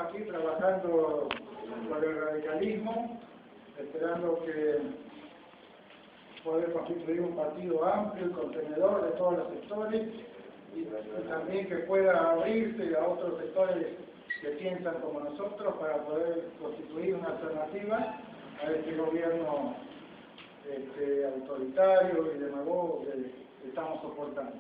aquí trabajando por el radicalismo, esperando que poder constituir un partido amplio y contenedor de todos los sectores y también que pueda abrirse a otros sectores que piensan como nosotros para poder constituir una alternativa a este gobierno autoritario y demagogo que estamos soportando.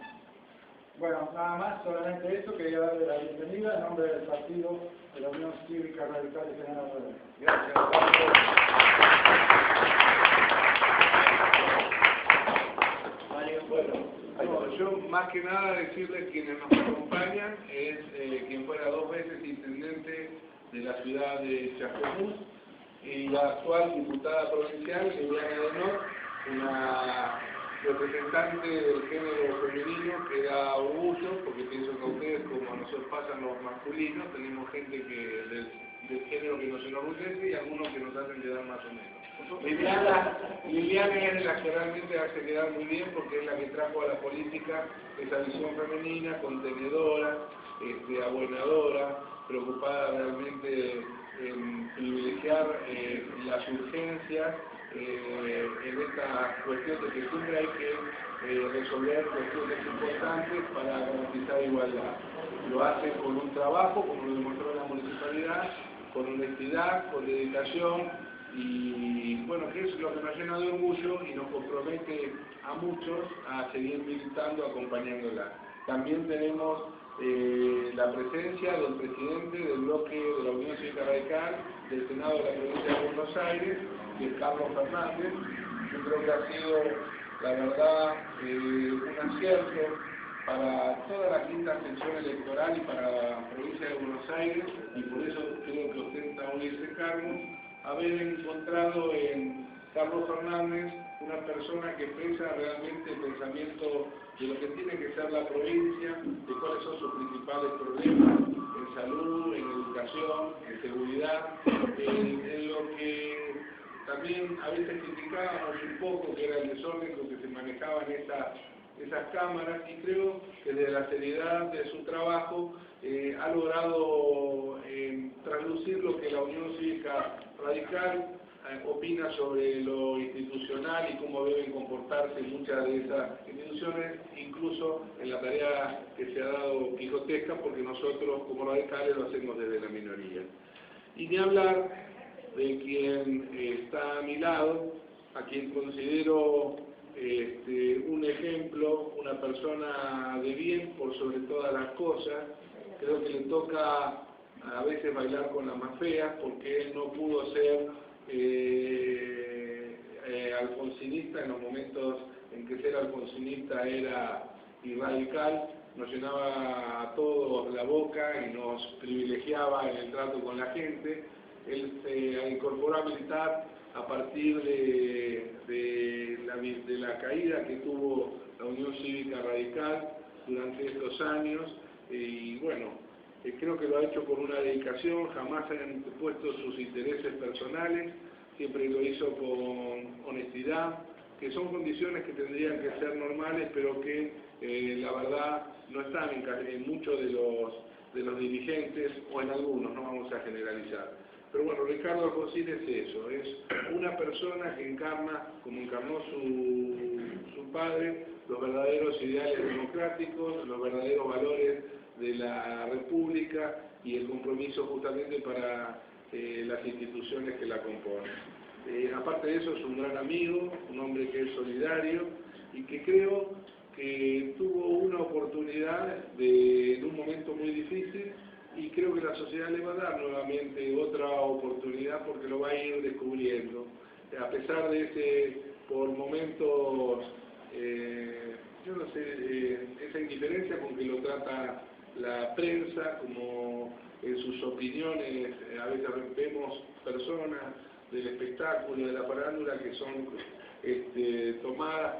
Bueno, nada más, solamente eso, quería darle la bienvenida en nombre del partido de la Unión Cívica Radical de General Rodríguez. Gracias. Bueno, yo más que nada decirles quienes nos acompañan es quien fuera 2 veces intendente de la ciudad de Chascomús y la actual diputada provincial, Liliana Denot, una representante del género femenino que da orgullo, porque pienso que a ustedes, como a nosotros pasan los masculinos, tenemos gente que del género que nos enorgullece y algunos que nos hacen quedar más o menos. Liliana es de las que realmente hace quedar muy bien porque es la que trajo a la política esa visión femenina, contenedora, abuenadora, preocupada realmente en privilegiar las urgencias en esta cuestión de que siempre hay que resolver cuestiones importantes para garantizar igualdad. Lo hace con un trabajo, como lo demostró la municipalidad, con honestidad, con dedicación y bueno, que es lo que nos llena de orgullo y nos compromete a muchos a seguir militando, acompañándola. También tenemos la presencia del presidente del bloque de la Unión Cívica Radical del Senado de la Provincia de Buenos Aires, que es Carlos Fernández. Yo creo que ha sido, la verdad, un acierto para toda la quinta sección electoral y para la provincia de Buenos Aires, y por eso creo que ostenta hoy ese cargo, haber encontrado en Carlos Fernández una persona que expresa realmente el pensamiento de lo que tiene que ser la provincia, de cuáles son sus principales problemas en salud, en educación, en seguridad, en lo que también a veces criticábamos un poco, que era el desorden con que se manejaban esas cámaras, y creo que desde la seriedad de su trabajo ha logrado traducir lo que la Unión Cívica Radical opina sobre lo institucional y cómo deben comportarse muchas de esas instituciones, incluso en la tarea que se ha dado quijotesca, porque nosotros como radicales lo hacemos desde la minoría. Y ni hablar de quien está a mi lado, a quien considero un ejemplo, una persona de bien por sobre todas las cosas. Creo que le toca a veces bailar con las más feas, porque él no pudo ser alfonsinista en los momentos en que ser alfonsinista era irradical, nos llenaba a todos la boca y nos privilegiaba en el trato con la gente. Él se incorporó a militar a partir de la caída que tuvo la Unión Cívica Radical durante estos años, y bueno, creo que lo ha hecho con una dedicación, jamás ha puesto sus intereses personales, siempre lo hizo con honestidad, que son condiciones que tendrían que ser normales, pero que la verdad no están en muchos de los dirigentes, o en algunos, no vamos a generalizar. Pero bueno, Ricardo Alfonsín es eso, es una persona que encarna, como encarnó su padre, los verdaderos ideales democráticos, los verdaderos valores de la República y el compromiso justamente para las instituciones que la componen. Aparte de eso, es un gran amigo, un hombre que es solidario y que creo que tuvo una oportunidad en un momento muy difícil, y creo que la sociedad le va a dar nuevamente otra oportunidad porque lo va a ir descubriendo. A pesar de ese, por momentos, yo no sé, esa indiferencia con que lo trata la prensa, como en sus opiniones, a veces vemos personas del espectáculo, de la farándula, que son tomadas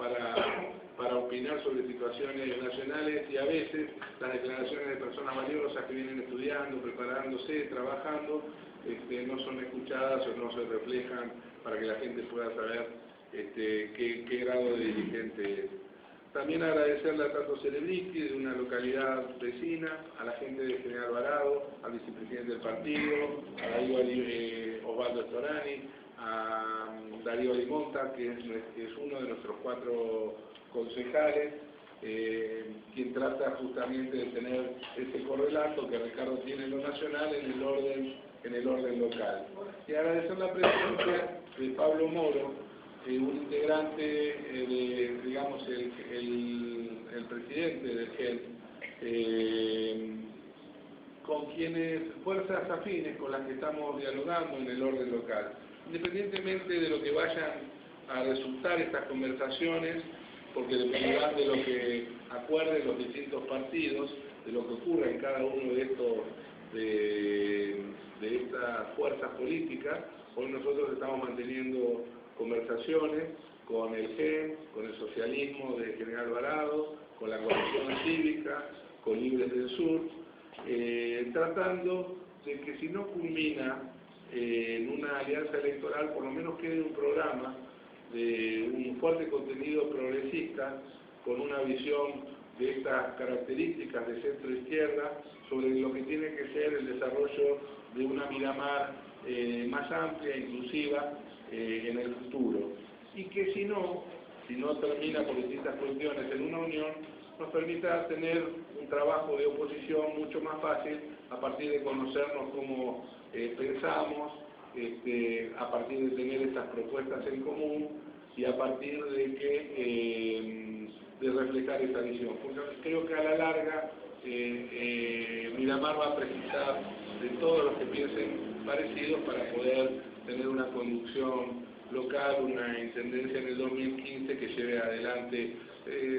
para opinar sobre situaciones nacionales, y a veces las declaraciones de personas valiosas que vienen estudiando, preparándose, trabajando, no son escuchadas o no se reflejan para que la gente pueda saber qué grado de dirigente es. También agradecerle a Tato Celebristi, de una localidad vecina, a la gente de General Alvarado, al vicepresidente del partido, a Darío Osvaldo Storani, a Darío Alimonta, que es uno de nuestros 4 concejales, quien trata justamente de tener ese correlato que Ricardo tiene en lo nacional en el orden local. Y agradecer la presencia de Pablo Moro, un integrante digamos, el presidente del GEN, con quienes, fuerzas afines con las que estamos dialogando en el orden local. Independientemente de lo que vayan a resultar estas conversaciones, porque dependerán de lo que acuerden los distintos partidos, de lo que ocurra en cada uno de estas fuerzas políticas. Hoy nosotros estamos manteniendo conversaciones con el GEN, con el socialismo de General Alvarado, con la coalición cívica, con Libres del Sur, tratando de que si no culmina en una alianza electoral, por lo menos quede un programa de un fuerte contenido progresista, con una visión de estas características de centro-izquierda, sobre lo que tiene que ser el desarrollo de una Miramar más amplia e inclusiva en el futuro. Y que si no termina por distintas cuestiones en una unión, nos permita tener un trabajo de oposición mucho más fácil a partir de conocernos cómo pensamos, a partir de tener estas propuestas en común y a partir de reflejar esa visión. Porque creo que a la larga Miramar va a precisar de todos los que piensen parecidos para poder tener una conducción local, una intendencia en el 2015 que lleve adelante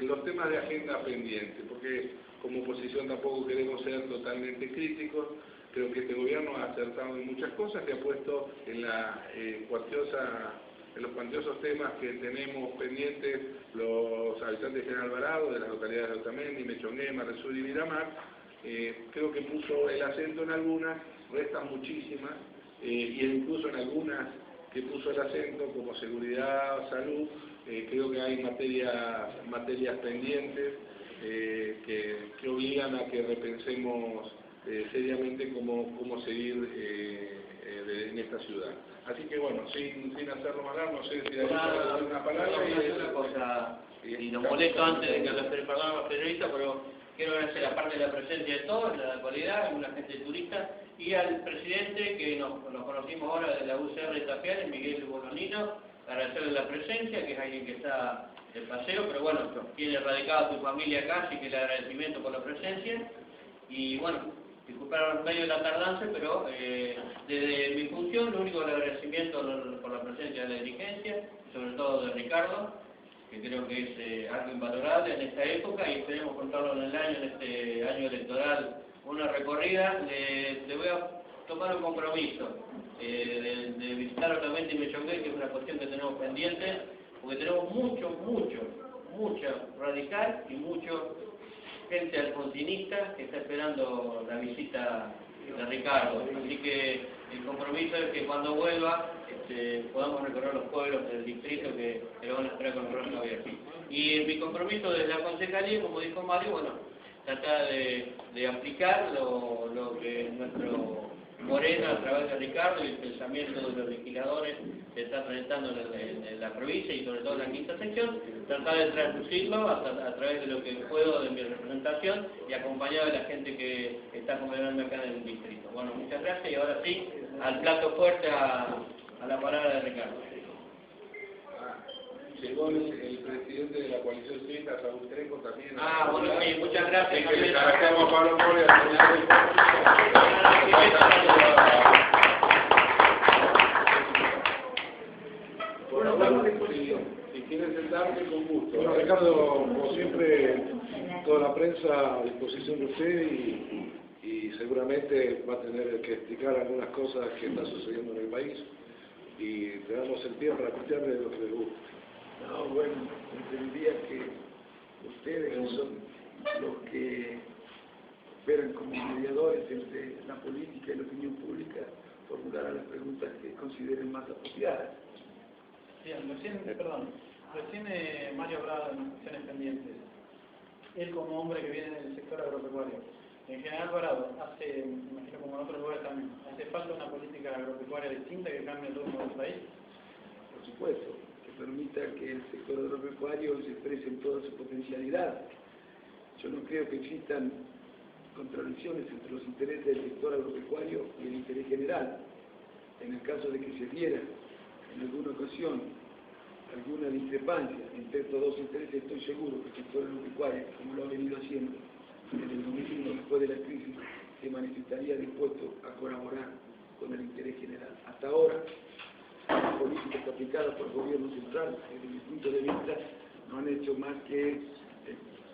los temas de agenda pendiente, porque como oposición tampoco queremos ser totalmente críticos. Creo que este gobierno ha acertado en muchas cosas, que ha puesto en los cuantiosos temas que tenemos pendientes los habitantes de General Alvarado, de las localidades de Otamendi, Mechongué, Marresur y Miramar. Creo que puso el acento en algunas, restan muchísimas, y incluso en algunas que puso el acento, como seguridad, salud, creo que hay materias pendientes que obligan a que repensemos seriamente cómo seguir en esta ciudad. Así que bueno, sin hacerlo más largo, no sé si hay una palabra. Una cosa, y nos molesto antes de que le perdón a los periodistas, pero quiero agradecer aparte de la presencia de todos, de la cualidad, alguna gente turista, y al presidente que nos conocimos ahora de la UCR de Tapiales, Miguel Bolonino, agradecerle la presencia, que es alguien que está de paseo, pero bueno, tiene radicada su familia acá, así que el agradecimiento por la presencia, y bueno, disculpar los medios de la tardanza, pero desde mi función, lo único el agradecimiento por la presencia de la dirigencia, sobre todo de Ricardo, que creo que es algo invalorable en esta época, y esperemos contarlo en este año electoral, una recorrida. Le voy a tomar un compromiso de visitar Otamendi y Mechongué, que es una cuestión que tenemos pendiente, porque tenemos mucho radical y mucho gente alfonsinista que está esperando la visita de Ricardo. Así que el compromiso es que cuando vuelva podamos recorrer los pueblos del distrito que lo van a esperar con los brazos abiertos. Y mi compromiso desde la concejalía, como dijo Mario, bueno, tratar de aplicar lo que nuestro Moreno, a través de Ricardo y el pensamiento de los legisladores que está presentando en la provincia y sobre todo en la quinta sección, tratar de traducirlo a través de lo que puedo de mi representación y acompañado de la gente que está gobernando acá en el distrito. Bueno, muchas gracias y ahora sí, al plato fuerte, a la palabra de Ricardo. Llegó el presidente de la coalición cívica, Raúl Trejo, también. Bueno, sí, muchas gracias. Que le agradecemos a Pablo Moro y si quieren sentarse, con gusto. Bueno, Ricardo, como siempre, toda la prensa a disposición de usted y seguramente va a tener que explicar algunas cosas que están sucediendo en el país y te damos el tiempo para escucharle lo que les gusta. No, bueno, entendía que ustedes que son los que operan como mediadores entre la política y la opinión pública formularan las preguntas que consideren más apropiadas. Bien, perdón. Recién Mario hablaba de las cuestiones pendientes. Él como hombre que viene del sector agropecuario, en General Alvarado, me imagino como en otros lugares también, ¿hace falta una política agropecuaria distinta que cambie el rumbo del país? Por supuesto, que permita que el sector agropecuario se exprese en toda su potencialidad. Yo no creo que existan contradicciones entre los intereses del sector agropecuario y el interés general. En el caso de que se diera en alguna ocasión alguna discrepancia entre estos dos intereses, estoy seguro que el sector agropecuario, como lo ha venido haciendo desde el 2001 después de la crisis, se manifestaría dispuesto a colaborar con el interés general. Hasta ahora, las políticas aplicadas por el gobierno central, desde mi punto de vista, no han hecho más que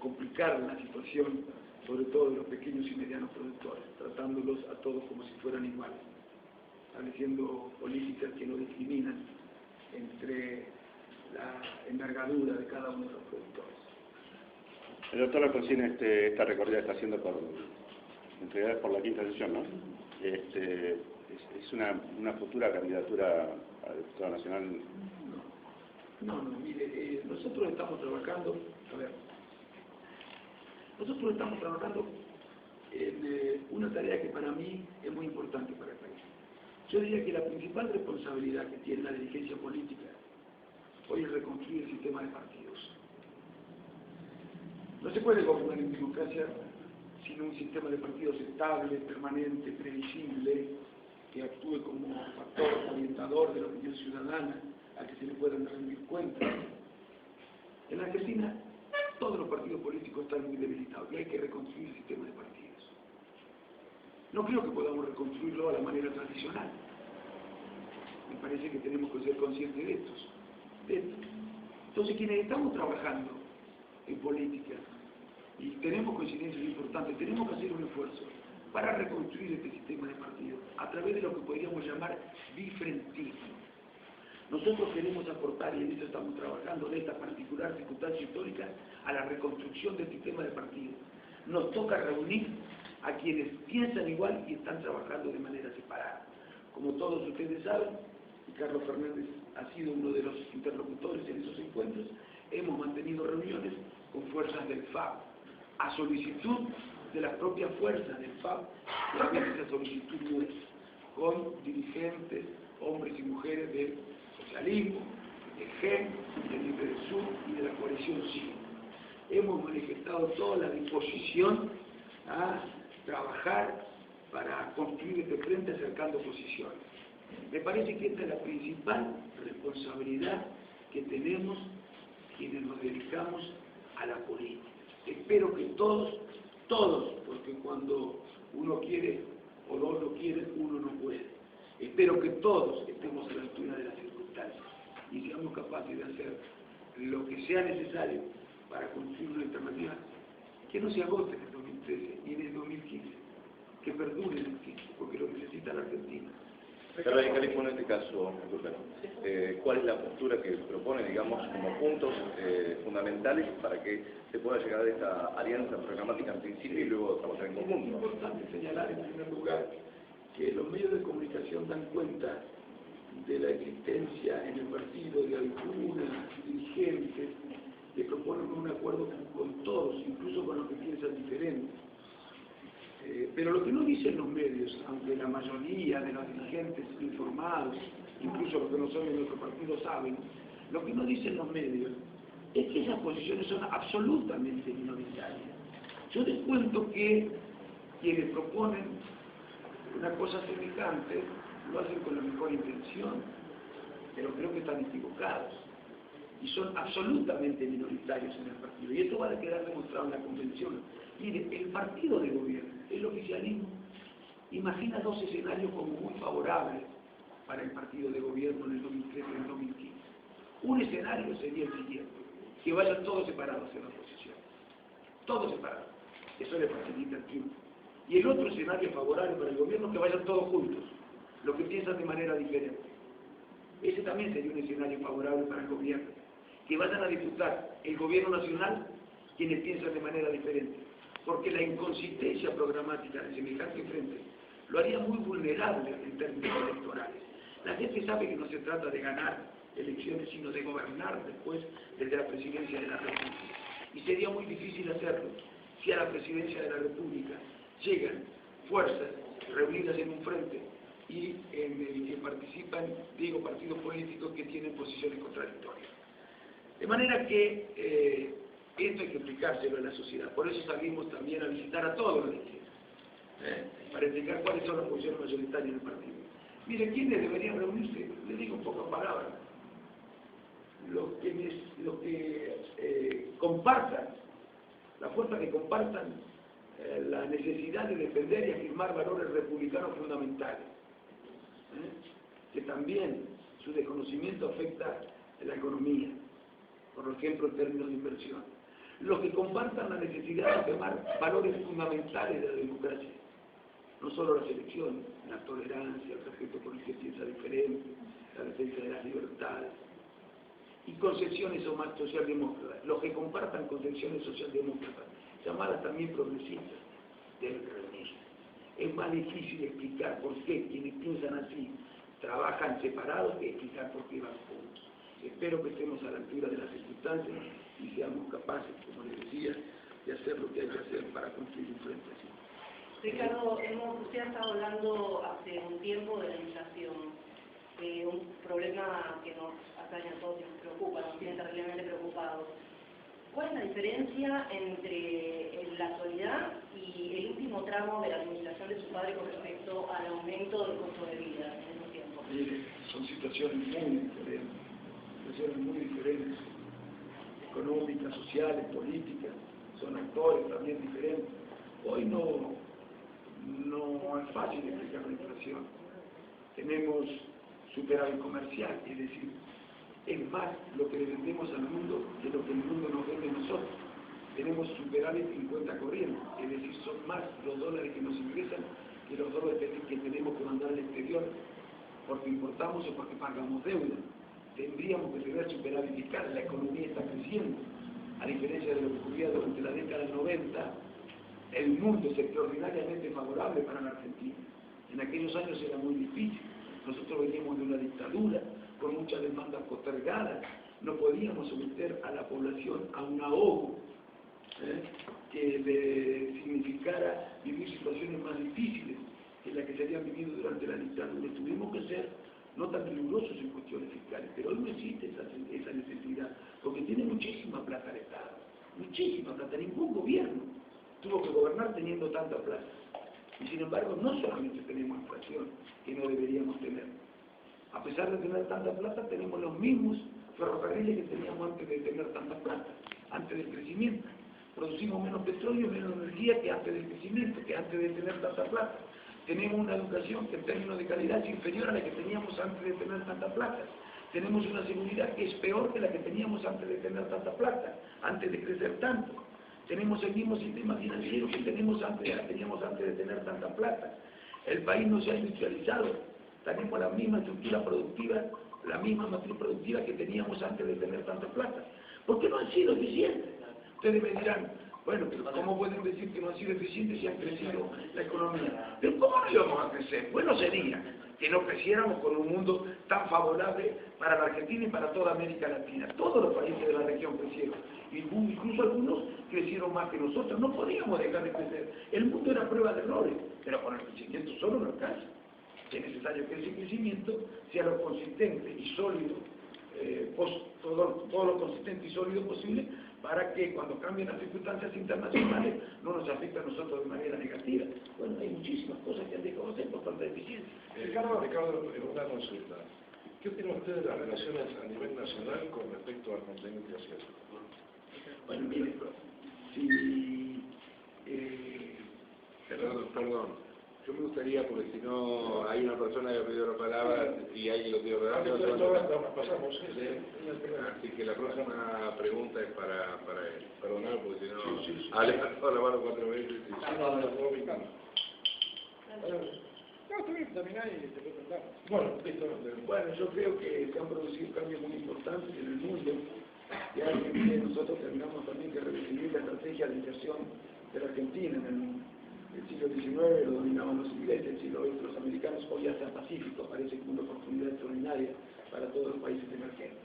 complicar la situación, sobre todo de los pequeños y medianos productores, tratándolos a todos como si fueran iguales, estableciendo políticas que no discriminan entre la envergadura de cada uno de los productores. El doctor Alfonsín, esta recorrida está haciendo en realidad por la quinta sesión, ¿no? ¿Es una futura candidatura a diputado nacional? No, mire, nosotros estamos trabajando en una tarea que para mí es muy importante para el país. Yo diría que la principal responsabilidad que tiene la dirigencia política hoy es reconstruir el sistema de partidos. No se puede gobernar en democracia sin un sistema de partidos estable, permanente, previsible, que actúe como factor orientador de la opinión ciudadana, a que se le puedan rendir cuentas. En la Argentina, todos los partidos políticos están muy debilitados y hay que reconstruir el sistema de partidos. No creo que podamos reconstruirlo a la manera tradicional. Me parece que tenemos que ser conscientes de esto. Entonces, quienes estamos trabajando en política y tenemos coincidencias importantes, tenemos que hacer un esfuerzo para reconstruir este sistema de partidos a través de lo que podríamos llamar bifrentismo. Nosotros queremos aportar, y en eso estamos trabajando, en esta particular circunstancia histórica, a la reconstrucción del sistema de partidos. Nos toca reunir a quienes piensan igual y están trabajando de manera separada. Como todos ustedes saben, y Carlos Fernández ha sido uno de los interlocutores en esos encuentros, hemos mantenido reuniones con fuerzas del FAP, a solicitud de las propias fuerzas del FAP, y a veces esa solicitud no es, con dirigentes, hombres y mujeres del socialismo, del GEN, del Libre del Sur y de la coalición cívica. Hemos manifestado toda la disposición a trabajar para construir este frente acercando posiciones. Me parece que esta es la principal responsabilidad que tenemos quienes nos dedicamos a la política. Espero que todos, porque cuando uno quiere o dos lo quieren, uno no puede. Espero que todos estemos a la altura de las circunstancias y seamos capaces de hacer lo que sea necesario para construir una alternativa que no se agote en el 2013 ni en el 2015, que perdure en el tiempo, porque lo necesita la Argentina. El radicalismo en este caso, ¿cuál es la postura que propone, digamos, como puntos fundamentales para que se pueda llegar a esta alianza programática en principio y luego trabajar en conjunto? Es importante señalar en primer lugar que los medios de comunicación dan cuenta de la existencia en el partido de algunas dirigentes que proponen un acuerdo con todos, incluso con los que piensan diferente. Pero lo que no dicen los medios, aunque la mayoría de los dirigentes informados, incluso los que no son de nuestro partido saben, lo que no dicen los medios es que esas posiciones son absolutamente minoritarias. Yo les cuento que quienes proponen una cosa semejante lo hacen con la mejor intención, pero creo que están equivocados y son absolutamente minoritarios en el partido, y esto va a quedar demostrado en la convención. Mire, el partido de gobierno, el oficialismo, imagina dos escenarios como muy favorables para el partido de gobierno en el 2013 y el 2015. Un escenario sería el siguiente: que vayan todos separados en la oposición, todos separados, eso le facilita el triunfo. Y el otro escenario favorable para el gobierno, que vayan todos juntos, los que piensan de manera diferente. Ese también sería un escenario favorable para el gobierno, que vayan a disputar el gobierno nacional quienes piensan de manera diferente, porque la inconsistencia programática de semejante frente lo haría muy vulnerable en términos electorales. La gente sabe que no se trata de ganar elecciones, sino de gobernar después desde la presidencia de la República. Y sería muy difícil hacerlo si a la presidencia de la República llegan fuerzas reunidas en un frente y en el que participan, digo, partidos políticos que tienen posiciones contradictorias. De manera que esto hay que explicárselo a la sociedad. Por eso salimos también a visitar a todos los legisladores, para explicar cuáles son las posiciones mayoritarias del partido. Mire, ¿quiénes deberían reunirse? Le digo un poco en palabras. Los que compartan, la fuerza que compartan la necesidad de defender y afirmar valores republicanos fundamentales, que también su desconocimiento afecta la economía, por ejemplo en términos de inversión. Los que compartan la necesidad de afirmar valores fundamentales de la democracia, no solo las elecciones, la tolerancia, el respeto por el que piensa diferente, la defensa de las libertades, y concepciones socialdemócratas. Los que compartan concepciones socialdemócratas, llamadas también progresistas, deben reunirse. Es más difícil explicar por qué quienes piensan así trabajan separados que explicar por qué van juntos. Espero que estemos a la altura de las circunstancias y seamos capaces, como les decía, de hacer lo que hay que hacer para construir un frente así. Ricardo, usted ha estado hablando hace un tiempo de la inflación, un problema que nos atañe a todos y nos preocupa, nos tiene terriblemente preocupados. ¿Cuál es la diferencia entre la actualidad y el último tramo de la administración de su padre con respecto al aumento del costo de vida en esos tiempos? Mire, son situaciones muy diferentes, económicas, sociales, políticas, son actores también diferentes. Hoy no es fácil explicar la inflación. Tenemos superávit comercial, es decir, es más lo que le vendemos al mundo de lo que el mundo nos vende a nosotros. Tenemos superávit en cuenta corriente, es decir, son más los dólares que nos ingresan que los dólares que tenemos que mandar al exterior porque importamos o porque pagamos deuda. Tendríamos que tener superávit fiscal, la economía está creciendo. A diferencia de lo que ocurría durante la década del 90, el mundo es extraordinariamente favorable para la Argentina. En aquellos años era muy difícil. Nosotros veníamos de una dictadura con muchas demandas postergadas. No podíamos someter a la población a un ahogo que le significara vivir situaciones más difíciles que las que se habían vivido durante la dictadura. Tuvimos que ser no tan rigurosos en cuestiones fiscales, pero hoy no existe esa necesidad, porque tiene muchísima plata el Estado, muchísima plata. Ningún gobierno tuvo que gobernar teniendo tanta plata. Y sin embargo, no solamente tenemos inflación, que no deberíamos tener. A pesar de tener tanta plata, tenemos los mismos ferrocarriles que teníamos antes de tener tanta plata, antes del crecimiento. Producimos menos petróleo, menos energía que antes del crecimiento, que antes de tener tanta plata. Tenemos una educación que en términos de calidad es inferior a la que teníamos antes de tener tanta plata. Tenemos una seguridad que es peor que la que teníamos antes de tener tanta plata, antes de crecer tanto. Tenemos el mismo sistema financiero que teníamos antes de tener tanta plata. El país no se ha industrializado. Tenemos la misma estructura productiva, la misma matriz productiva que teníamos antes de tener tanta plata. ¿Por qué no han sido eficientes? Ustedes me dirán, bueno, pero ¿cómo pueden decir que no han sido eficientes si han crecido la economía? ¿Pero cómo no íbamos a crecer? Bueno sería que no creciéramos con un mundo tan favorable para la Argentina y para toda América Latina. Todos los países de la región crecieron, incluso algunos crecieron más que nosotros. No podíamos dejar de crecer. El mundo era prueba de errores, pero con el crecimiento solo no alcanza. Es necesario que ese crecimiento sea lo consistente y sólido, todo lo consistente y sólido posible, para que cuando cambien las circunstancias internacionales no nos afecte a nosotros de manera negativa. Bueno, hay muchísimas cosas que han dejado de hacer por falta de eficiencia. Ricardo, una consulta. ¿Qué opina usted de las relaciones a nivel nacional con respecto al continente asiático? Bueno, mire, si... Perdón. Yo me gustaría, porque si no hay una persona que ha pedido la palabra y alguien lo quiere hablar, pasamos. Así que la próxima pregunta es para él. Perdonar, porque si no, ha levantado la mano 4 veces. Bueno, yo creo que se han producido cambios muy importantes en el mundo y hay que nosotros tengamos también que redefinir la estrategia de inversión de la Argentina en el siglo XIX lo dominaban los ingleses, el siglo XX los americanos, hoy hasta el Pacífico aparece como una oportunidad extraordinaria para todos los países emergentes.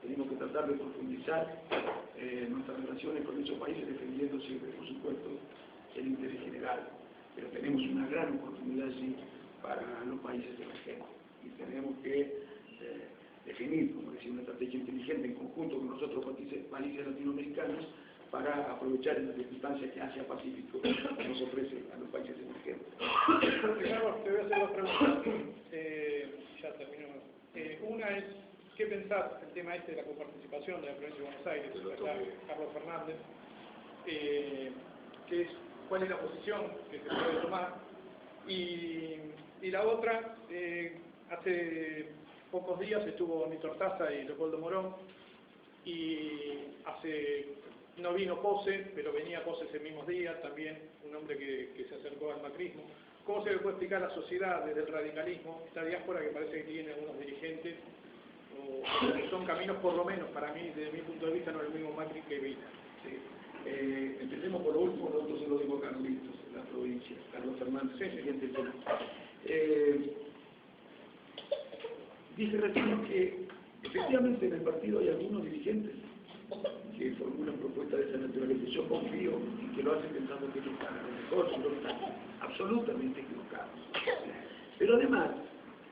Tenemos que tratar de profundizar nuestras relaciones con esos países, defendiendo siempre, por supuesto, el interés general. Pero tenemos una gran oportunidad sí para los países emergentes y tenemos que definir, como decía, una estrategia inteligente en conjunto con los otros países latinoamericanos para aprovechar las circunstancias que Asia-Pacífico nos ofrece a los países emergentes. Ricardo, te voy a hacer dos preguntas. Ya termino. Una es, ¿qué pensás del tema este de la coparticipación de la provincia de Buenos Aires? Está Carlos Fernández. ¿Cuál es la posición que se puede tomar? Y la otra, hace pocos días estuvo Néstor Taza y Leopoldo Morón, y no vino Pose, pero venía Pose ese mismo día, también un hombre que se acercó al macrismo. ¿Cómo se le puede explicar a la sociedad desde el radicalismo, esta diáspora que parece que tiene algunos dirigentes, o que son caminos, por lo menos para mí, desde mi punto de vista, no es el mismo Macri que Vila? Sí. Empecemos por lo último, lo otro se lo digo a Carlitos, la provincia, Carlos Fernández, siguiente tema. Dije recién que efectivamente en el partido hay algunos dirigentes que formulan propuestas de esa naturaleza. Yo confío en que lo hacen pensando que ellos están a lo mejor, si no están absolutamente equivocados. Pero además,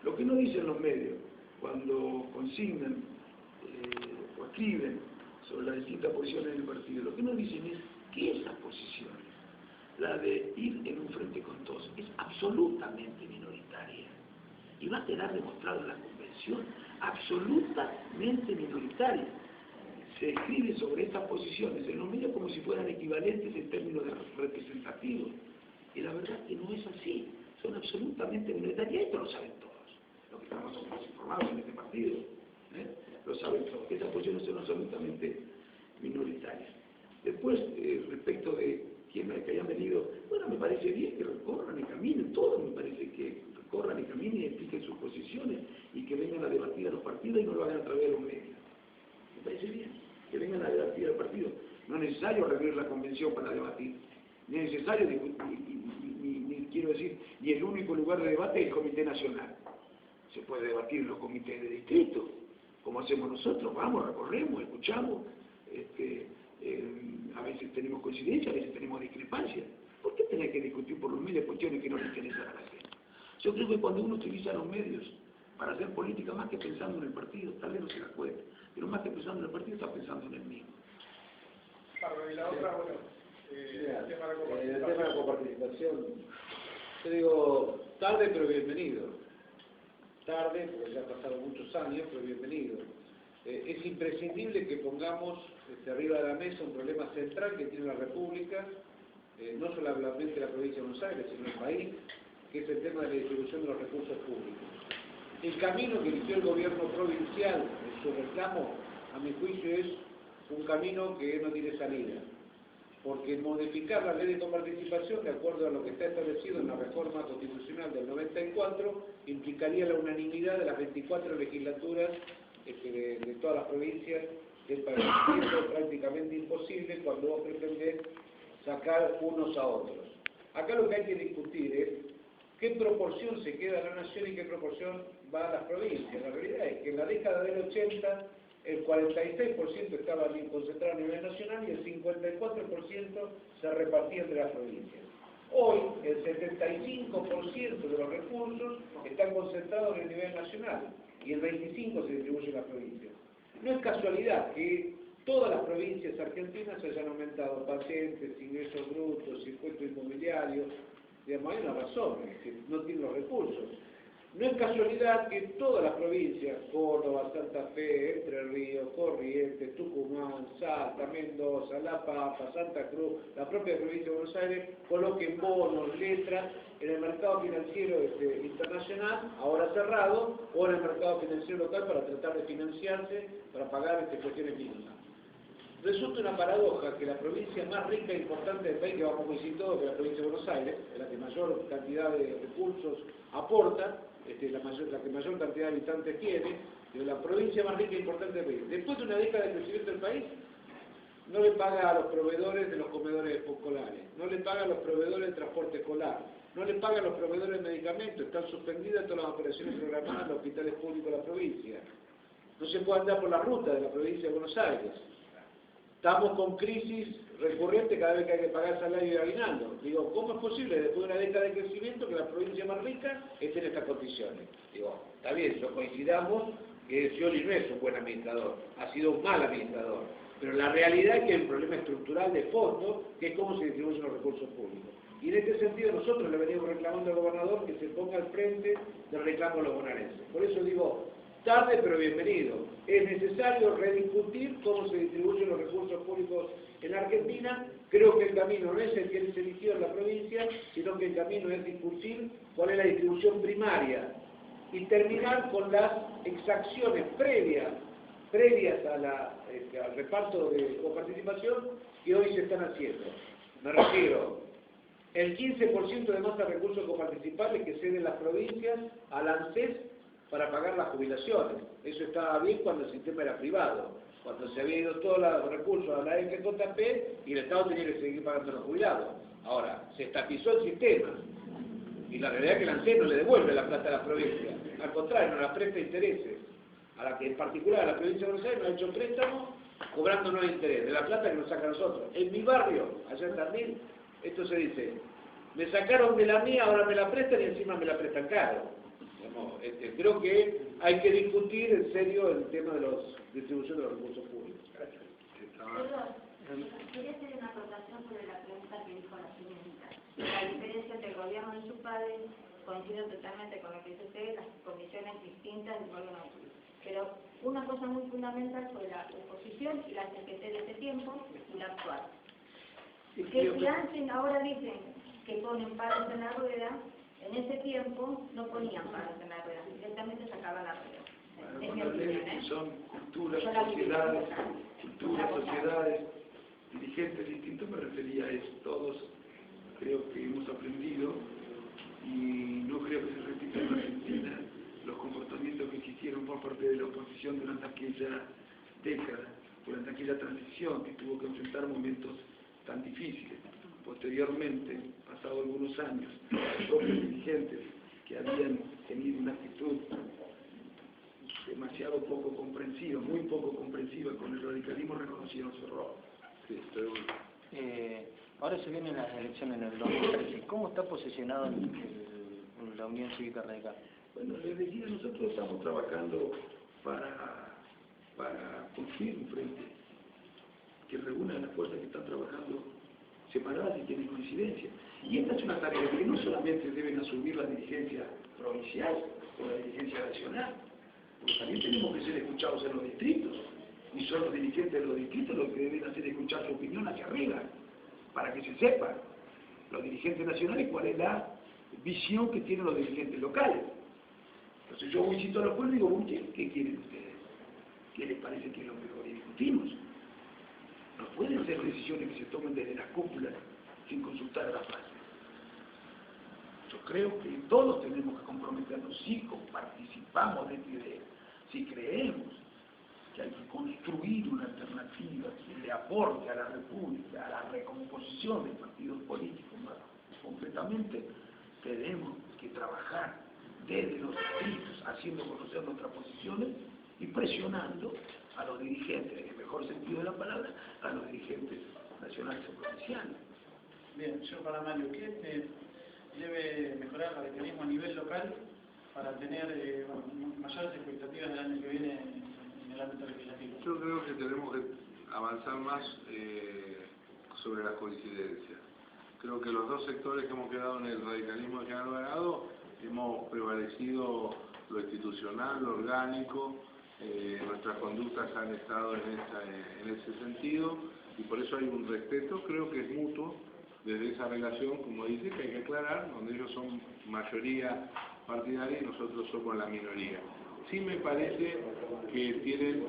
lo que no dicen los medios, cuando consignan o escriben sobre las distintas posiciones del partido, lo que no dicen es que esas posiciones, la de ir en un frente con todos, es absolutamente minoritaria. Y va a quedar demostrado en la convención, absolutamente minoritaria. Se escribe sobre estas posiciones en los medios como si fueran equivalentes en términos de representativos. Y la verdad es que no es así. Son absolutamente minoritarias. Y esto lo saben todos. Los que estamos más informados en este partido, lo saben todos. Esas posiciones son absolutamente minoritarias. Después, respecto de quienes que hayan venido, bueno, me parece bien que recorran y caminen, todos me parece que recorran y caminen y expliquen sus posiciones y que vengan a debatir a los partidos y no lo hagan a través de los medios. Me parece bien que vengan a debatir al partido. No es necesario reunir la convención para debatir. Ni es necesario, ni quiero decir, ni el único lugar de debate es el Comité Nacional. Se puede debatir en los comités de distrito, como hacemos nosotros. Vamos, recorremos, escuchamos. A veces tenemos coincidencia, a veces tenemos discrepancias. ¿Por qué tener que discutir por los medios cuestiones que no le interesan a la gente? Yo creo que cuando uno utiliza los medios para hacer política, más que pensando en el partido, tal vez no se da cuenta, pero más que pensando en el partido, está pensando en el mismo. Y la otra, bueno, el tema de la coparticipación, yo digo, tarde pero bienvenido. Tarde, porque ya han pasado muchos años, pero bienvenido. Es imprescindible que pongamos arriba de la mesa un problema central que tiene la República, no solamente la provincia de Buenos Aires, sino el país, que es el tema de la distribución de los recursos públicos. El camino que eligió el gobierno provincial en su reclamo, a mi juicio, es un camino que no tiene salida, porque modificar la ley de coparticipación, de acuerdo a lo que está establecido en la reforma constitucional del 94, implicaría la unanimidad de las 24 legislaturas de todas las provincias del país, siendo prácticamente imposible cuando vos pretendés sacar unos a otros. Acá lo que hay que discutir es qué proporción se queda a la nación y qué proporción va a las provincias. La realidad es que en la década del 80 el 46% estaba concentrado a nivel nacional y el 54% se repartía entre las provincias. Hoy el 75% de los recursos están concentrados en el nivel nacional y el 25% se distribuye en las provincias. No es casualidad que todas las provincias argentinas hayan aumentado patentes, ingresos brutos, impuestos inmobiliarios. Digamos, hay una razón, es que no tienen los recursos. No es casualidad que todas las provincias, Córdoba, Santa Fe, Entre Ríos, Corrientes, Tucumán, Salta, Mendoza, La Pampa, Santa Cruz, la propia provincia de Buenos Aires, coloquen bonos, letras en el mercado financiero internacional, ahora cerrado, o en el mercado financiero local para tratar de financiarse, para pagar cuestiones mínimas. Resulta una paradoja que la provincia más rica e importante del país, que vamos a coincidir todos, que es la provincia de Buenos Aires, es la que mayor cantidad de recursos aporta, la que mayor cantidad de habitantes tiene, de la provincia más rica e importante del país. Después de una década de crecimiento del país, no le paga a los proveedores de los comedores escolares, no le paga a los proveedores del transporte escolar, no le paga a los proveedores de medicamentos, están suspendidas todas las operaciones programadas en los hospitales públicos de la provincia. no se puede andar por la ruta de la provincia de Buenos Aires. Estamos con crisis recurrente cada vez que hay que pagar salario y aguinaldo. Digo, ¿cómo es posible después de una década de crecimiento que la provincia más rica esté en estas condiciones? Digo, está bien, yo coincidamos que Scioli no es un buen administrador, ha sido un mal administrador, pero la realidad es que hay un problema estructural de fondo, que es cómo se distribuyen los recursos públicos. Y en este sentido nosotros le venimos reclamando al gobernador que se ponga al frente del reclamo de los bonaerenses. Por eso digo, tarde pero bienvenido. Es necesario rediscutir cómo se distribuyen los recursos públicos en la Argentina. Creo que el camino no es el que se eligió en la provincia, sino que el camino es discutir cuál es la distribución primaria y terminar con las exacciones previas al reparto de coparticipación que hoy se están haciendo. Me refiero, el 15% de más de recursos coparticipables que ceden las provincias al ANSES para pagar las jubilaciones. Eso estaba bien cuando el sistema era privado, cuando se había ido todos los recursos a la FJP y el Estado tenía que seguir pagando a los jubilados. Ahora, se estatizó el sistema y la realidad es que el ANSES no le devuelve la plata a las provincias, al contrario, no la presta intereses. A la que en particular a la provincia de Buenos Aires nos ha hecho préstamos cobrándonos interés de la plata que nos saca a nosotros. En mi barrio, allá en Tandil, esto se dice, me sacaron de la mía, ahora me la prestan y encima me la prestan caro. Creo que hay que discutir en serio el tema de la distribución de los recursos públicos. Gracias. Quería hacer una acotación sobre la pregunta que dijo la señorita. La diferencia entre el gobierno de su padre, coincido totalmente con lo que dice usted, las condiciones distintas del gobierno de su padre. Pero una cosa muy fundamental fue la oposición y la CGT de ese tiempo y la actual. Que si antes ahora dicen que ponen palos en la rueda, en ese tiempo no ponían palos en la rueda, directamente sacaban la rueda. Es mi opinión, ¿eh? Son culturas, sociedades, dirigentes distintos, me refería a eso. Todos creo que hemos aprendido y no creo que se repita en Argentina los comportamientos que existieron por parte de la oposición durante aquella década, durante aquella transición que tuvo que enfrentar momentos tan difíciles. Posteriormente, pasado algunos años, los propios dirigentes que habían tenido una actitud demasiado poco comprensiva, muy poco comprensiva con el radicalismo, reconocieron su error. Sí, ahora se vienen las elecciones en el 2013. ¿Cómo está posicionado en la Unión Cívica Radical? Bueno, les decía, nosotros estamos trabajando para construir un frente que reúna a las fuerzas que están trabajando separadas y tienen coincidencia. Y esta es una tarea que no solamente deben asumir la dirigencia provincial o la dirigencia nacional, porque también tenemos que ser escuchados en los distritos, y son los dirigentes de los distritos los que deben hacer escuchar su opinión hacia arriba, para que se sepa los dirigentes nacionales cuál es la visión que tienen los dirigentes locales. Entonces yo visito a los pueblos y digo, ¿qué quieren ustedes? ¿Qué les parece que es lo mejor? Y discutimos. No pueden ser decisiones que se tomen desde las cúpulas sin consultar a las bases. Yo creo que todos tenemos que comprometernos, si participamos de esta idea, si creemos que hay que construir una alternativa que le aporte a la República, a la recomposición de partidos políticos más concretamente, tenemos que trabajar desde los distritos, haciendo conocer nuestras posiciones y presionando a los dirigentes, en el mejor sentido de la palabra, a los dirigentes nacionales o provinciales. Bien, señor Paramayo, ¿qué debe mejorar el radicalismo a nivel local para tener mayores expectativas del año que viene en el ámbito legislativo? Yo creo que tenemos que avanzar más sobre las coincidencias. Creo que los dos sectores que hemos quedado en el radicalismo de General Alvarado hemos prevalecido lo institucional, lo orgánico, nuestras conductas han estado en ese sentido y por eso hay un respeto, creo que es mutuo desde esa relación, como dice, que hay que aclarar, donde ellos son mayoría partidaria y nosotros somos la minoría. Sí me parece que tienen,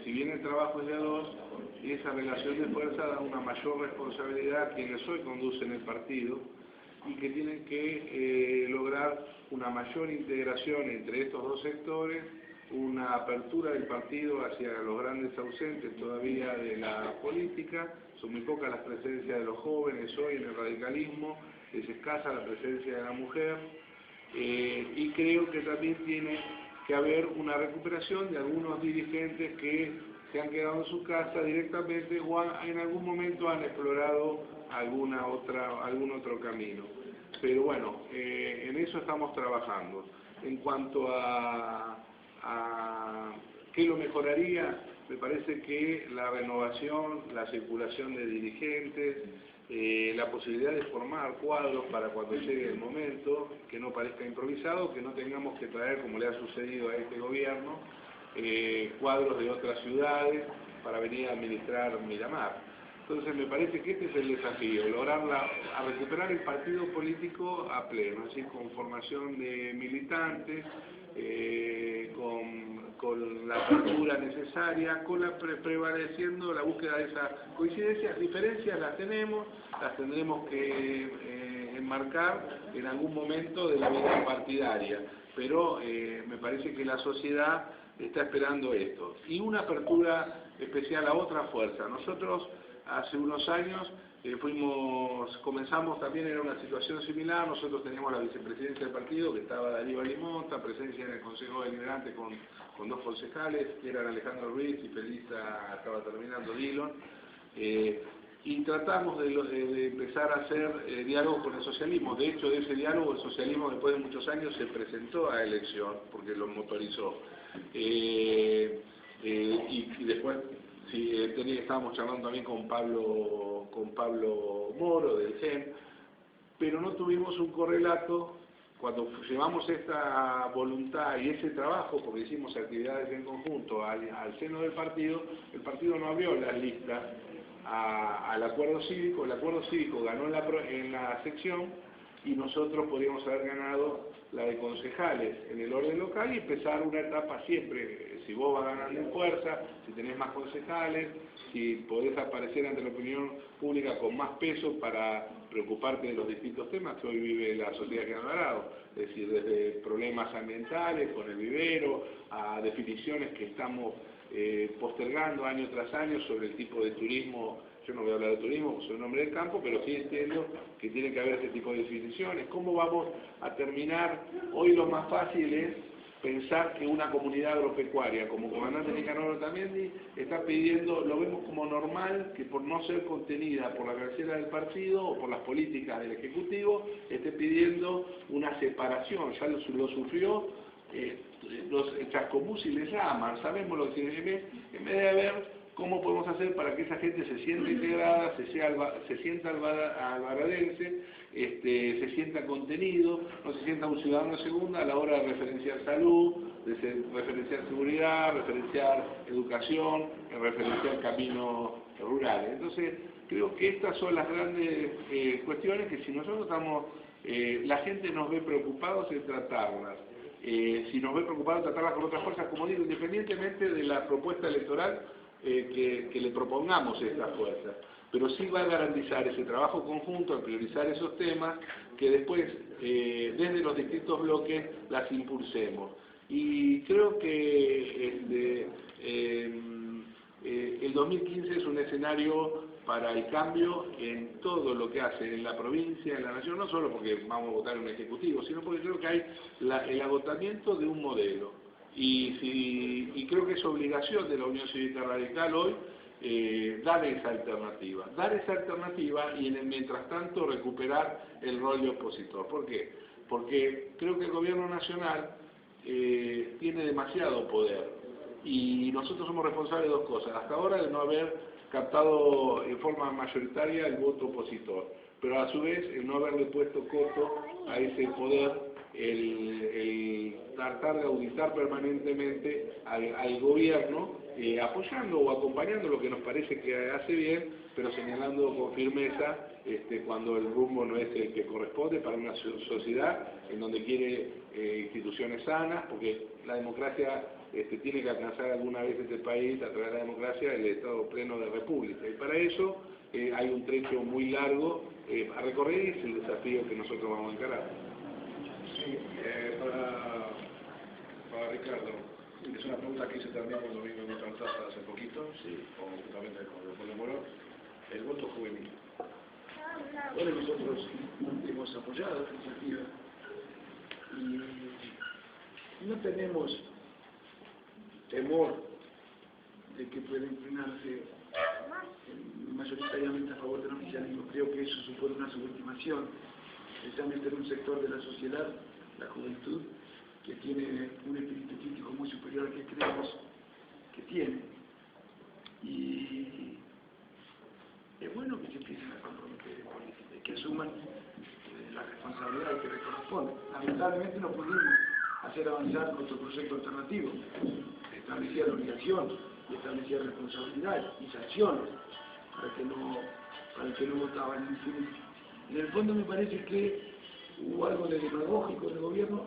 si bien el trabajo es de dos, esa relación de fuerza da una mayor responsabilidad a quienes hoy conducen el partido y que tienen que lograr una mayor integración entre estos dos sectores, una apertura del partido hacia los grandes ausentes todavía de la política. Son muy pocas las presencias de los jóvenes hoy en el radicalismo, es escasa la presencia de la mujer, y creo que también tiene que haber una recuperación de algunos dirigentes que se han quedado en su casa directamente o en algún momento han explorado algún otro camino. Pero bueno, en eso estamos trabajando. En cuanto a qué lo mejoraría, me parece que la renovación, la circulación de dirigentes, la posibilidad de formar cuadros para cuando llegue el momento, que no parezca improvisado, que no tengamos que traer, como le ha sucedido a este gobierno, cuadros de otras ciudades para venir a administrar Miramar. Entonces me parece que este es el desafío, lograr a recuperar el partido político a pleno, así con formación de militantes, con la apertura necesaria, prevaleciendo la búsqueda de esas coincidencias. Diferencias las tendremos que enmarcar en algún momento de la vida partidaria, pero me parece que la sociedad está esperando esto. Y una apertura especial a otra fuerza. Nosotros hace unos años comenzamos también en una situación similar. Nosotros teníamos la vicepresidencia del partido, que estaba Darío Alimonta, presencia en el Consejo Deliberante con dos concejales, que eran Alejandro Ruiz y Felisa, estaba terminando Dillon, y tratamos de empezar a hacer diálogo con el socialismo. De hecho, de ese diálogo, el socialismo después de muchos años se presentó a elección, porque lo motorizó. Y después estábamos charlando también con Pablo Moro del GEN, pero no tuvimos un correlato. Cuando llevamos esta voluntad y ese trabajo, porque hicimos actividades en conjunto al seno del partido, el partido no abrió las listas al acuerdo cívico. El acuerdo cívico ganó en la sección y nosotros podríamos haber ganado la de concejales en el orden local y empezar una etapa siempre. Si vos vas ganando en fuerza, si tenés más concejales, si podés aparecer ante la opinión pública con más peso para preocuparte de los distintos temas que hoy vive la sociedad que ha ganado, es decir, desde problemas ambientales con el vivero, a definiciones que estamos postergando año tras año sobre el tipo de turismo. Yo no voy a hablar de turismo, soy un hombre del campo, pero sí entiendo que tiene que haber este tipo de definiciones. ¿Cómo vamos a terminar? Hoy lo más fácil es pensar que una comunidad agropecuaria, como comandante Nicanor Otamendi, está pidiendo, lo vemos como normal, que por no ser contenida por la cabecera del partido o por las políticas del Ejecutivo, esté pidiendo una separación. Ya lo sufrió, los chascomús les llaman, sabemos lo que significa, en vez de ver cómo podemos hacer para que esa gente se sienta integrada, se sienta albaradense, se sienta contenido, no se sienta un ciudadano de segunda a la hora de referenciar salud, de referenciar seguridad, referenciar educación, referenciar caminos rurales. Entonces, creo que estas son las grandes cuestiones que si nosotros estamos, la gente nos ve preocupados en tratarlas. Si nos ve preocupados en tratarlas con otras fuerzas, como digo, independientemente de la propuesta electoral que le propongamos a estas fuerzas, pero sí va a garantizar ese trabajo conjunto, a priorizar esos temas, que después, desde los distintos bloques, las impulsemos. Y creo que el 2015 es un escenario para el cambio en todo lo que hace en la provincia, en la nación, no solo porque vamos a votar en un ejecutivo, sino porque creo que hay el agotamiento de un modelo. Y creo que es obligación de la Unión Cívica Radical hoy dar esa alternativa y en el mientras tanto recuperar el rol de opositor. ¿Por qué? Porque creo que el gobierno nacional tiene demasiado poder y nosotros somos responsables de dos cosas. Hasta ahora de no haber captado en forma mayoritaria el voto opositor, pero a su vez el no haberle puesto coto a ese poder, el tratar de auditar permanentemente al gobierno, apoyando o acompañando lo que nos parece que hace bien, pero señalando con firmeza cuando el rumbo no es el que corresponde para una sociedad en donde quiere instituciones sanas, porque la democracia tiene que alcanzar alguna vez este país, a través de la democracia, el estado pleno de república. Y para eso hay un trecho muy largo a recorrer y es el desafío que nosotros vamos a encarar. Sí, para Ricardo, es una pregunta que hice también cuando vino en otra taza hace poquito, justamente con Leopoldo Morón, el voto juvenil. Bueno, nosotros hemos apoyado esta iniciativa y no tenemos temor de que pueda inclinarse mayoritariamente a favor del oficialismo. Creo que eso supone una subestimación, especialmente en un sector de la sociedad, la juventud, que tiene un espíritu crítico muy superior al que creemos que tiene. Y es bueno que se empiecen a comprometer en política y que asuman la responsabilidad que les corresponde. Lamentablemente no pudimos hacer avanzar nuestro proyecto alternativo. Establecía la obligación y establecía responsabilidades y sanciones para el que no votaban. En el fondo me parece que hubo algo de demagógico del gobierno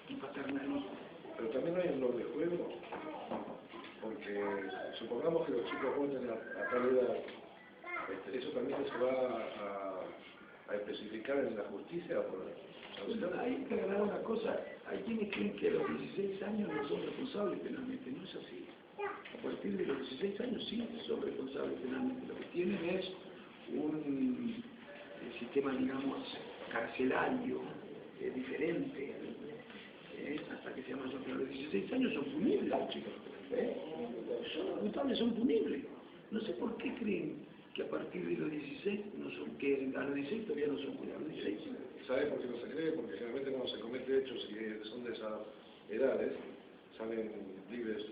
y paternalista. Pero también hay un doble juego, porque supongamos que los chicos voten a tal edad, eso también se va a especificar en la justicia o por la... Hay que aclarar una cosa, hay quienes creen que a los 16 años no son responsables penalmente, no es así. A partir de los 16 años sí son responsables penalmente, lo que tienen es un sistema, digamos, carcelario diferente, hasta que sea mayor. Pero a los 16 años son punibles los chicos, son imputables, son punibles. No sé por qué creen que a partir de los 16 no son, que a los 16 todavía no son punibles, a los 16. ¿Sabe por qué no se cree? Porque generalmente cuando se comete hechos y son de esas edades, salen libres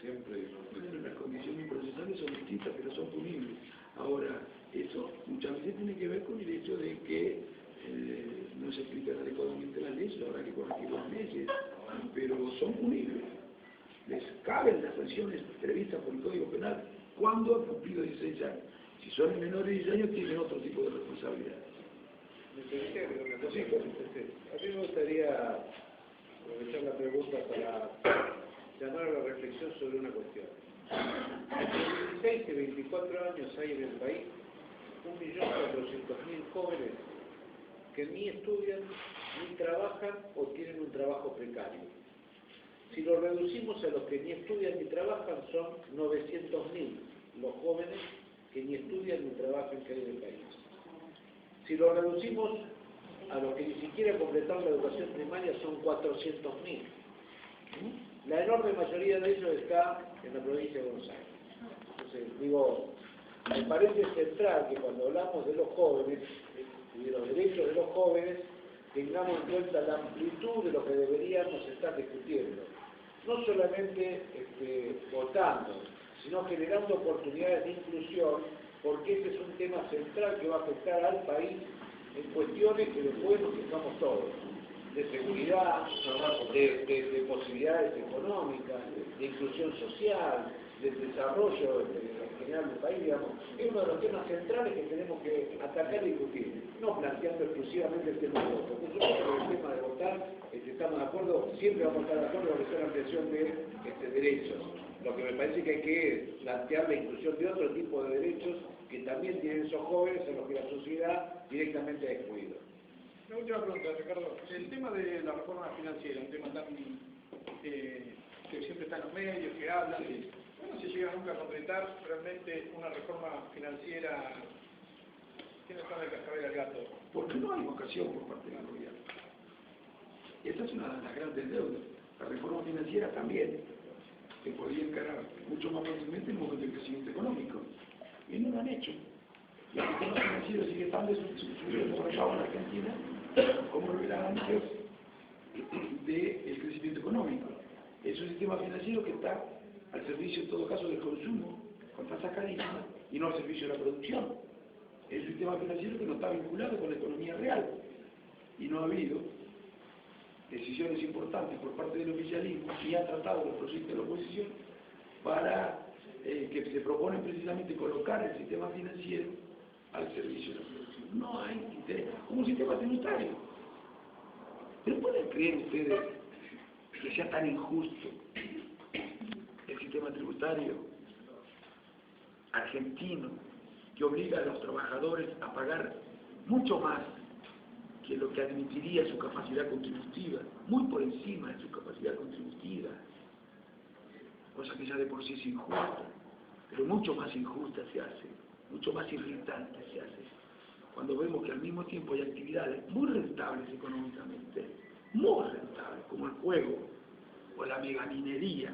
siempre. Bueno, las condiciones procesales son distintas, pero son punibles. Ahora, eso muchas veces tiene que ver con el hecho de que no se aplican adecuadamente las leyes, habrá que corregir las leyes, pero son punibles. Les caben las sanciones previstas por el Código Penal cuando han cumplido 16 años. Si son menores de 16 años, tienen otro tipo de responsabilidad. A mí me gustaría aprovechar la pregunta para llamar a la reflexión sobre una cuestión. Entre 16 y 24 años hay en el país 1.400.000 jóvenes que ni estudian, ni trabajan o tienen un trabajo precario. Si lo reducimos a los que ni estudian ni trabajan, son 900.000 los jóvenes que ni estudian ni trabajan que hay en el país. Si lo reducimos a los que ni siquiera completaron la educación primaria, son 400.000. La enorme mayoría de ellos está en la provincia de Buenos Aires. Entonces, digo, me parece central que cuando hablamos de los jóvenes y de los derechos de los jóvenes, tengamos en cuenta la amplitud de lo que deberíamos estar discutiendo. No solamente votando, sino generando oportunidades de inclusión, porque ese es un tema central que va a afectar al país en cuestiones que después nos fijamos todos, de seguridad, de posibilidades económicas, de inclusión social, de desarrollo en general del país, digamos. Es uno de los temas centrales que tenemos que atacar y discutir, no planteando exclusivamente el tema de voto. Por supuesto que el tema de votar estamos de acuerdo, siempre vamos a estar de acuerdo con la ampliación de derechos. Lo que me parece que hay que plantear la inclusión de otro tipo de derechos que también tienen esos jóvenes a los que la sociedad directamente ha excluido. Una última pregunta, Ricardo. El tema de la reforma financiera, un tema tan que siempre está en los medios, que hablan, no se llega nunca a concretar realmente una reforma financiera. ¿Quién está en el cascabel al gato? Porque no hay vocación por parte del gobierno. Esa es una de las grandes deudas. La reforma financiera también se podría encarar mucho más fácilmente en el momento del crecimiento económico. Y no lo han hecho. Y el sistema financiero sigue tan desarrollado en Argentina como lo era antes del crecimiento económico. Es un sistema financiero que está al servicio, en todo caso, del consumo, con tasas carísimas, y no al servicio de la producción. Es un sistema financiero que no está vinculado con la economía real. Y no ha habido decisiones importantes por parte del oficialismo y ha tratado los proyectos de la oposición para que se proponen precisamente colocar el sistema financiero al servicio de la producción. No hay interés, como un sistema tributario. Pero ¿pueden creer ustedes que sea tan injusto el sistema tributario argentino que obliga a los trabajadores a pagar mucho más que lo que admitiría su capacidad contributiva, muy por encima de su capacidad contributiva, cosa que ya de por sí es injusta, pero mucho más injusta se hace, mucho más irritante se hace, cuando vemos que al mismo tiempo hay actividades muy rentables económicamente, muy rentables, como el juego o la megaminería,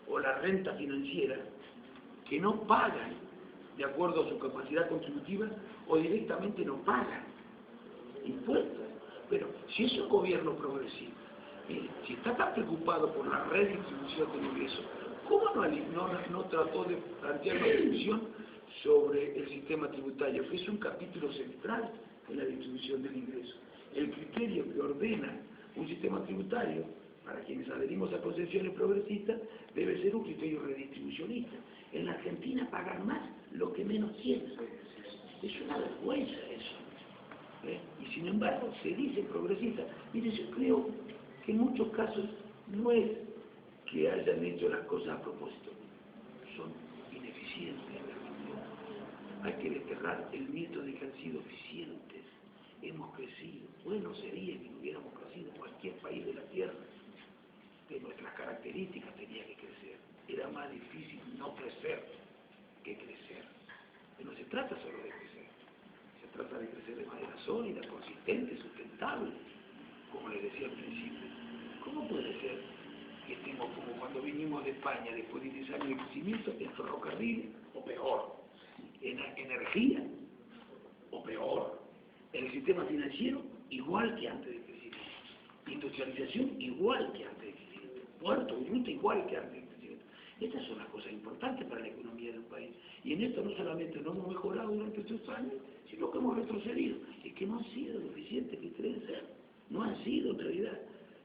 o la renta financiera que no pagan de acuerdo a su capacidad contributiva o directamente no pagan impuestos. Pero si es un gobierno progresista, si está tan preocupado por la redistribución del ingreso, ¿cómo no trató de plantear una discusión sobre el sistema tributario, que es un capítulo central en la distribución del ingreso? El criterio que ordena un sistema tributario, para quienes adherimos a concepciones progresistas, debe ser un criterio redistribucionista. En la Argentina pagan más lo que menos tienen. Es una vergüenza eso. Y sin embargo, se dice progresista. Mire, yo creo que en muchos casos no es que hayan hecho las cosas a propósito, son ineficientes. Hay que desterrar el mito de que han sido eficientes. Hemos crecido. Bueno sería que hubiéramos crecido en cualquier país de la Tierra. De nuestras características tenía que crecer. Era más difícil no crecer que crecer. Pero no se trata solo de crecer. Se trata de crecer de manera sólida, consistente, sustentable. Como les decía al principio. ¿Cómo puede ser que estemos como cuando vinimos de España después de 10 años de crecimiento en ferrocarril o peor? En energía o peor? En el sistema financiero igual que antes del crecimiento. Industrialización igual que antes del crecimiento. Puerto y ruta igual que antes del crecimiento. Estas son las cosas importantes para la economía de un país. Y en esto no solamente no hemos mejorado durante estos años, sino que hemos retrocedido. Es que no han sido lo eficientes que creen ser. No han sido en realidad.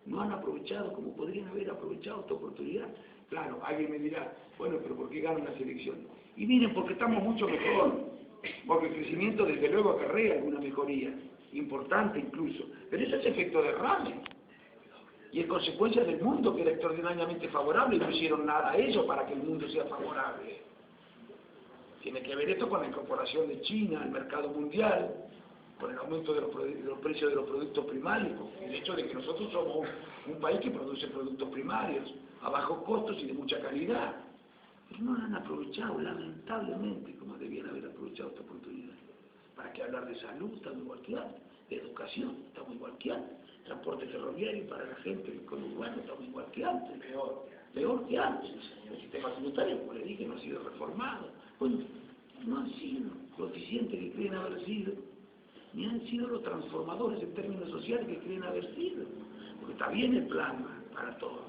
No han aprovechado como podrían haber aprovechado esta oportunidad. Claro, alguien me dirá, bueno, pero ¿por qué ganan las elecciones? Y miren, porque estamos mucho mejor. Porque el crecimiento desde luego acarrea alguna mejoría, importante incluso. Pero eso es efecto de derrame. Y es consecuencia del mundo que era extraordinariamente favorable y no hicieron nada a ello para que el mundo sea favorable. Tiene que ver esto con la incorporación de China al mercado mundial, con el aumento de los precios de los productos primarios, el hecho de que nosotros somos un país que produce productos primarios a bajos costos y de mucha calidad. Pero no lo han aprovechado, lamentablemente, como debían haber aprovechado esta oportunidad. ¿Para qué hablar de salud? Estamos igual que antes. De educación, estamos igual que antes. Transporte ferroviario para la gente del conurbano, estamos igual que antes. Peor que antes. El sistema tributario, como les dije, no ha sido reformado. Bueno, no han sido lo eficientes que creen haber sido, ni han sido los transformadores en términos sociales que creen haber sido. Porque está bien el plan para todos,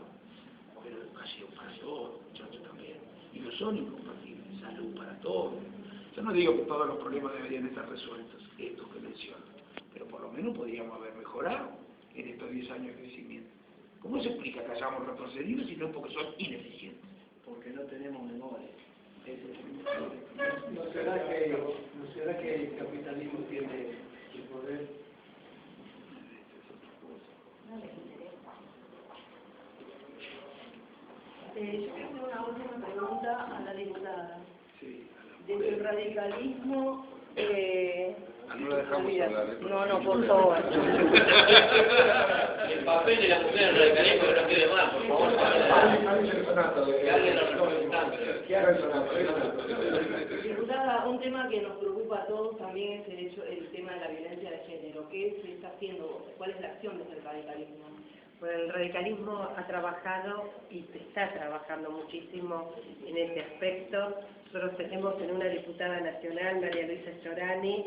pero educación para todos, muchachos, también. Y no son incompatibles, salud para todos. Yo no digo que todos los problemas deberían estar resueltos, estos que menciono, pero por lo menos podríamos haber mejorado en estos 10 años de crecimiento. ¿Cómo se explica que hayamos retrocedido si no es porque son ineficientes? Porque no tenemos memoria. ¿No será que el capitalismo tiene el poder? Yo quiero hacer una última pregunta a la diputada. Sí, Desde el radicalismo... no la dejamos hablar. No, por favor. El papel de la mujer en el radicalismo que no quede mal, por favor. Que alguien lo represente. Diputada, un tema que nos preocupa a todos también es el tema de la violencia de género. ¿Qué se está haciendo? ¿Cuál es la acción desde el radicalismo? Bueno, el radicalismo ha trabajado y está trabajando muchísimo en ese aspecto. Nosotros tenemos en una diputada nacional, María Luisa Llorani,